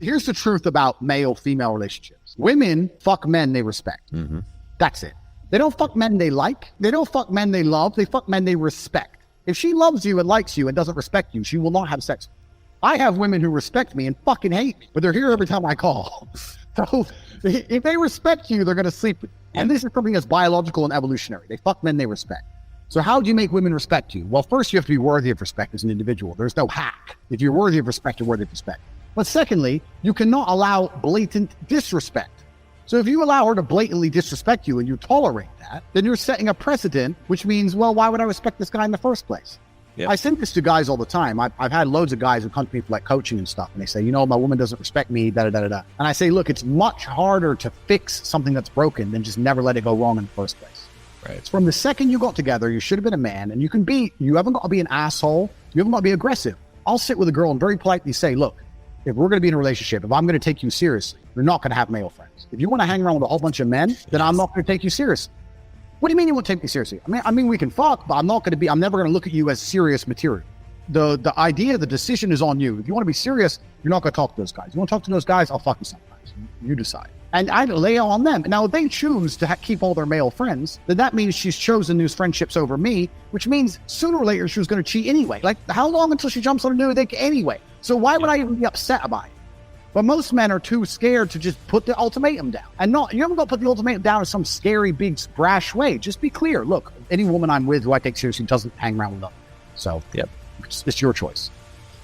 Here's the truth about male-female relationships. Women fuck men they respect. Mm-hmm. That's it. They don't fuck men they like. They don't fuck men they love. They fuck men they respect. If she loves you and likes you and doesn't respect you, she will not have sex. I have women who respect me and fucking hate me, but they're here every time I call. So if they respect you, they're going to sleep. And this is something that's biological and evolutionary. They fuck men they respect. So how do you make women respect you? Well, first you have to be worthy of respect as an individual. There's no hack. If you're worthy of respect, you're worthy of respect. But secondly, you cannot allow blatant disrespect. So if you allow her to blatantly disrespect you and you tolerate that, then you're setting a precedent, which means, well, why would I respect this guy in the first place? Yep. I say this to guys all the time. I've had loads of guys who come to me for like coaching and stuff, and they say, you know, my woman doesn't respect me, da-da-da-da-da. And I say, look, it's much harder to fix something that's broken than just never let it go wrong in the first place. Right. It's from the second you got together, you should have been a man, and you haven't got to be an asshole. You haven't got to be aggressive. I'll sit with a girl and very politely say, look, if we're going to be in a relationship, if I'm going to take you seriously, you're not going to have male friends. If you want to hang around with a whole bunch of men, then I'm not going to take you seriously. What do you mean you won't take me seriously? I mean, we can fuck, but I'm never going to look at you as serious material. The idea, the decision is on you. If you want to be serious, you're not going to talk to those guys. You want to talk to those guys, I'll fuck you sometimes. You decide. And I lay on them. Now, if they choose to keep all their male friends, then that means she's chosen those friendships over me, which means sooner or later she was going to cheat anyway. Like, how long until she jumps on a new dick anyway? So why would I even be upset about it? But most men are too scared to just put the ultimatum down. And you haven't got to put the ultimatum down in some scary, big, brash way. Just be clear. Look, any woman I'm with who I take seriously doesn't hang around with them. So it's your choice.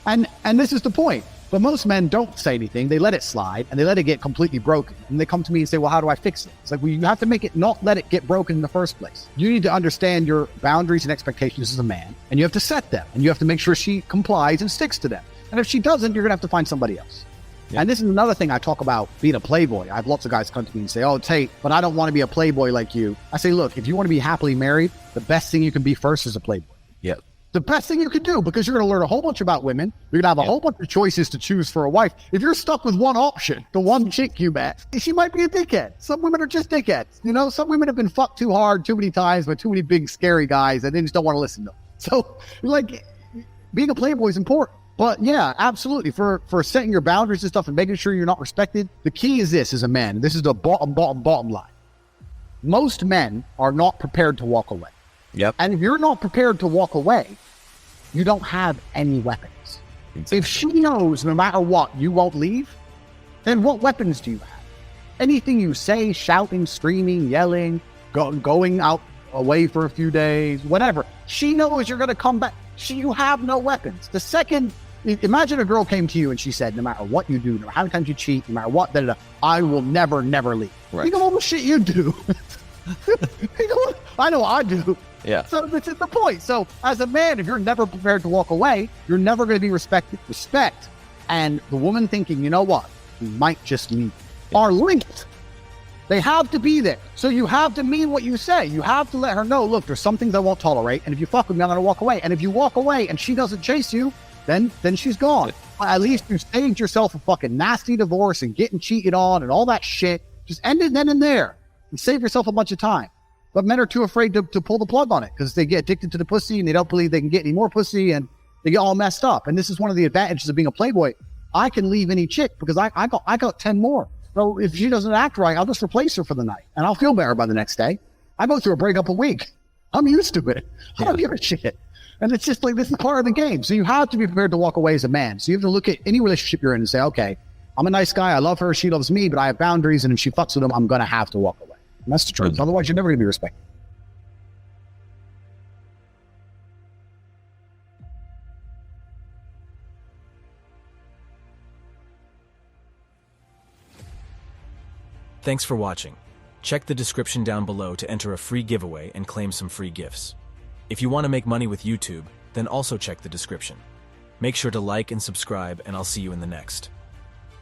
And this is the point. But most men don't say anything. They let it slide and they let it get completely broken. And they come to me and say, well, how do I fix it? It's like, well, you have to make it not let it get broken in the first place. You need to understand your boundaries and expectations as a man, and you have to set them, and you have to make sure she complies and sticks to them. And if she doesn't, you're going to have to find somebody else. Yeah. And this is another thing I talk about being a playboy. I have lots of guys come to me and say, oh, Tate, but I don't want to be a playboy like you. I say, look, if you want to be happily married, the best thing you can be first is a playboy. Yep. The best thing you can do, because you're going to learn a whole bunch about women. You're going to have a whole bunch of choices to choose for a wife. If you're stuck with one option, the one chick you met, she might be a dickhead. Some women are just dickheads. You know, some women have been fucked too hard, too many times by too many big, scary guys, and they just don't want to listen to them. So, like, being a playboy is important. But yeah, absolutely. For setting your boundaries and stuff and making sure you're not respected, the key is this as a man. This is the bottom line. Most men are not prepared to walk away. Yep. And if you're not prepared to walk away, you don't have any weapons. Exactly. If she knows no matter what, you won't leave, then what weapons do you have? Anything you say, shouting, screaming, yelling, going out away for a few days, whatever. She knows you're going to come back. You have no weapons. The second, imagine a girl came to you and she said, no matter what you do, no matter how many times you cheat, no matter what, I will never leave. Right. Think of all the shit you do. I know what I do. Yeah. So this is the point. So as a man, if you're never prepared to walk away, you're never going to be respected. Respect and the woman thinking, you know what, we might just leave, are linked. They have to be there. So you have to mean what you say. You have to let her know, look, there's some things I won't tolerate. And if you fuck with me, I'm going to walk away. And if you walk away and she doesn't chase you, then she's gone. At least you saved yourself a fucking nasty divorce and getting cheated on and all that shit. Just end it then and there and save yourself a bunch of time. But men are too afraid to pull the plug on it because they get addicted to the pussy and they don't believe they can get any more pussy and they get all messed up. And this is one of the advantages of being a playboy. I can leave any chick because I got 10 more. So if she doesn't act right, I'll just replace her for the night and I'll feel better by the next day. I go through a breakup a week. I'm used to it. I don't give a shit. And it's just like, this is part of the game. So you have to be prepared to walk away as a man. So you have to look at any relationship you're in and say, okay, I'm a nice guy. I love her. She loves me, but I have boundaries. And if she fucks with them, I'm going to have to walk away. And that's the truth. Otherwise, you're never going to be respected. Thanks for watching. Check the description down below to enter a free giveaway and claim some free gifts. If you want to make money with YouTube, then also check the description. Make sure to like and subscribe, and I'll see you in the next.